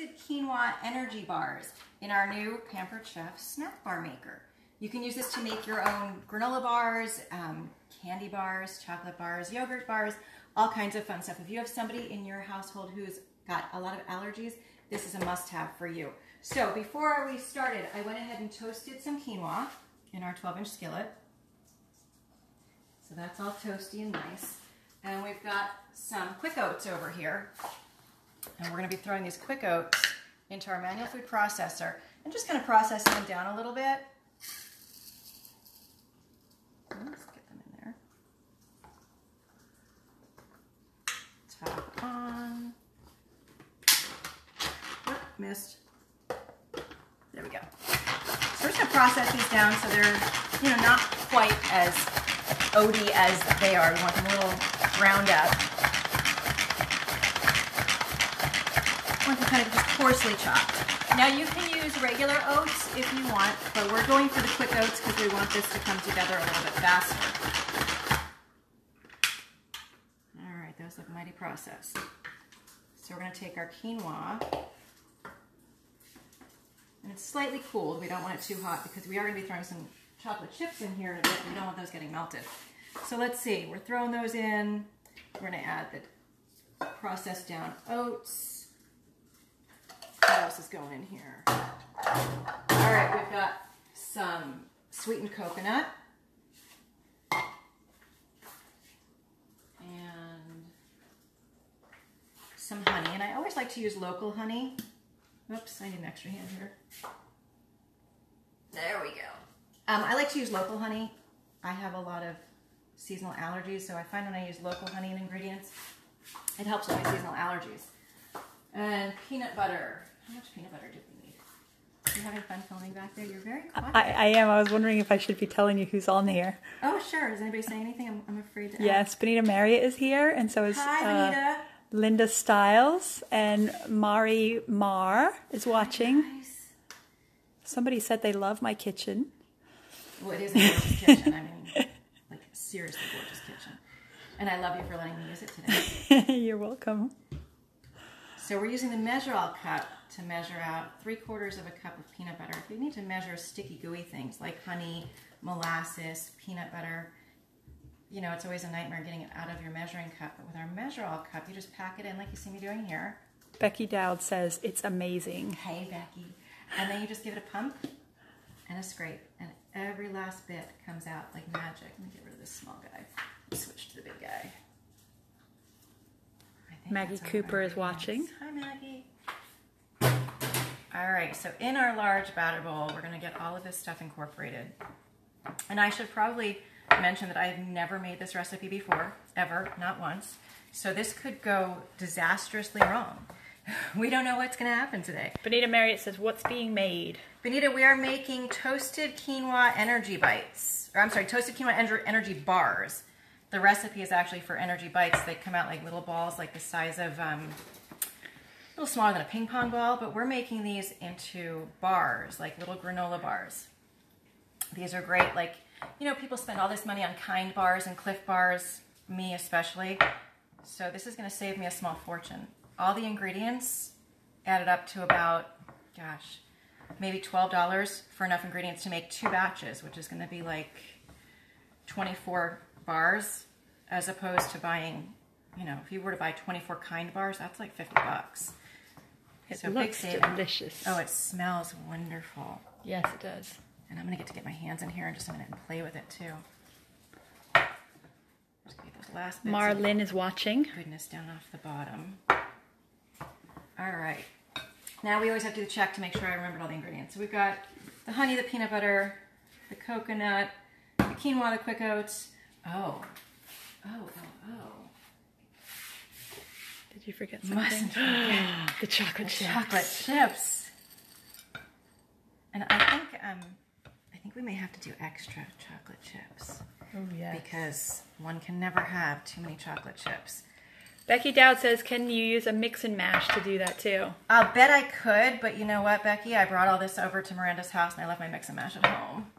Quinoa energy bars in our new Pampered Chef snack bar maker. You can use this to make your own granola bars, candy bars, chocolate bars, yogurt bars, all kinds of fun stuff. If you have somebody in your household who's got a lot of allergies, this is a must-have for you. So before we started, I went ahead and toasted some quinoa in our 12-inch skillet. So that's all toasty and nice. And we've got some quick oats over here. And we're going to be throwing these quick oats into our manual food processor and just kind of processing them down a little bit. Let's get them in there. Top on. Oh, missed. There we go. So we're just going to process these down so they're, not quite as oaty as they are. We want them a little ground up. We want them kind of just coarsely chopped. Now you can use regular oats if you want, but we're going for the quick oats because we want this to come together a little bit faster. All right, those look mighty processed. So we're going to take our quinoa, and it's slightly cooled. We don't want it too hot because we are going to be throwing some chocolate chips in here in a bit. We don't want those getting melted. So let's see, we're throwing those in. We're going to add the processed down oats. What else is going in here? All right, we've got some sweetened coconut. And some honey. And I always like to use local honey. Oops, I need an extra hand here. There we go. I like to use local honey. I have a lot of seasonal allergies, so I find when I use local honey and ingredients, it helps with my seasonal allergies. And peanut butter. How much peanut butter do we need? Are you having fun filming back there? You're very quiet. I am. I was wondering if I should be telling you who's on here. Oh, sure. Is anybody saying anything? I'm afraid to Yes, Benita Marriott is here, and so is Linda Stiles, and Mari Mar is watching. Nice. Somebody said they love my kitchen. Well, it is a gorgeous kitchen. I mean, like, seriously gorgeous kitchen. And I love you for letting me use it today. You're welcome. So we're using the measure-all cup to measure out 3/4 of a cup of peanut butter. If you need to measure sticky, gooey things like honey, molasses, peanut butter, it's always a nightmare getting it out of your measuring cup. But with our measure-all cup, you just pack it in like you see me doing here. Becky Dowd says it's amazing. Hey, Becky. And then you just give it a pump and a scrape. And every last bit comes out like magic. Let me get rid of this small guy. Switch to the big guy. Maggie Cooper is watching. Hi, Maggie. All right, so in our large batter bowl, we're going to get all of this stuff incorporated. And I should probably mention that I've never made this recipe before, ever, not once. So this could go disastrously wrong. We don't know what's going to happen today. Benita Marriott says, what's being made? Benita, we are making toasted quinoa energy bites. Or I'm sorry, toasted quinoa energy bars. The recipe is actually for energy bites. They come out like little balls, like the size of, a little smaller than a ping pong ball, but we're making these into bars, like little granola bars. These are great. Like, people spend all this money on Kind bars and Cliff bars, me especially. So this is going to save me a small fortune. All the ingredients added up to about, gosh, maybe $12 for enough ingredients to make 2 batches, which is going to be like 24 bars, as opposed to buying, if you were to buy 24 Kind bars, that's like $50. It looks delicious. Oh, it smells wonderful. Yes, it does. And I'm going to get my hands in here in just a minute and play with it too. Just get those last bits Marlyn is watching. Goodness down off the bottom. All right. Now we always have to do the check to make sure I remembered all the ingredients. So we've got the honey, the peanut butter, the coconut, the quinoa, the quick oats. Oh. Did you forget something? Mustn't forget the chocolate chips. Chocolate chips. And I think we may have to do extra chocolate chips. Oh, yes. Because one can never have too many chocolate chips. Becky Dowd says, can you use a mix and mash to do that too? I'll bet I could, but you know what, Becky? I brought all this over to Miranda's house and I left my mix and mash at home.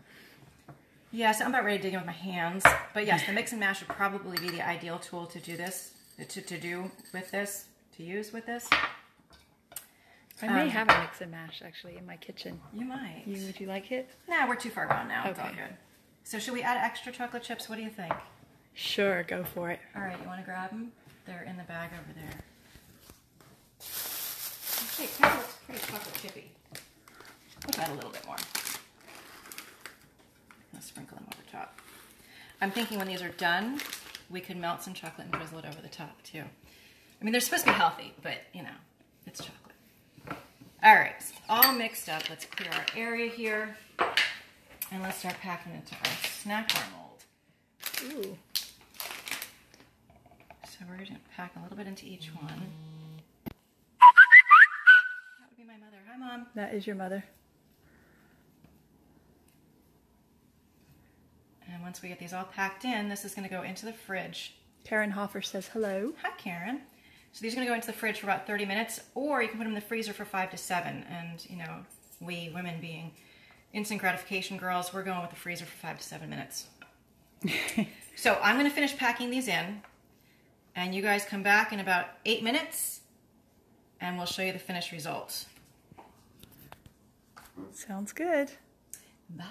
Yes, I'm about ready to dig in with my hands. But yes, the mix and mash would probably be the ideal tool to do this, to use with this. I may have a mix and mash actually in my kitchen. You might. Would you like it? Nah, we're too far gone now. It's all Okay. good. So should we add extra chocolate chips? What do you think? Sure, go for it. All right, you want to grab them? They're in the bag over there. Okay, it kind of looks pretty chocolate chippy. We'll add a little bit more. I'll sprinkle them over top. I'm thinking when these are done, we could melt some chocolate and drizzle it over the top too. I mean, they're supposed to be healthy, but you know, it's chocolate. All right, so all mixed up. Let's clear our area here. And let's start packing into our snack bar mold. Ooh. So we're going to pack a little bit into each one. That would be my mother. Hi, Mom. That is your mother. And once we get these all packed in, this is going to go into the fridge. Karen Hoffer says hello. Hi, Karen. So these are going to go into the fridge for about 30 minutes, or you can put them in the freezer for 5 to 7. And, you know, we women being instant gratification girls, we're going with the freezer for 5 to 7 minutes. So I'm going to finish packing these in, and you guys come back in about 8 minutes, and we'll show you the finished results. Sounds good. Bye.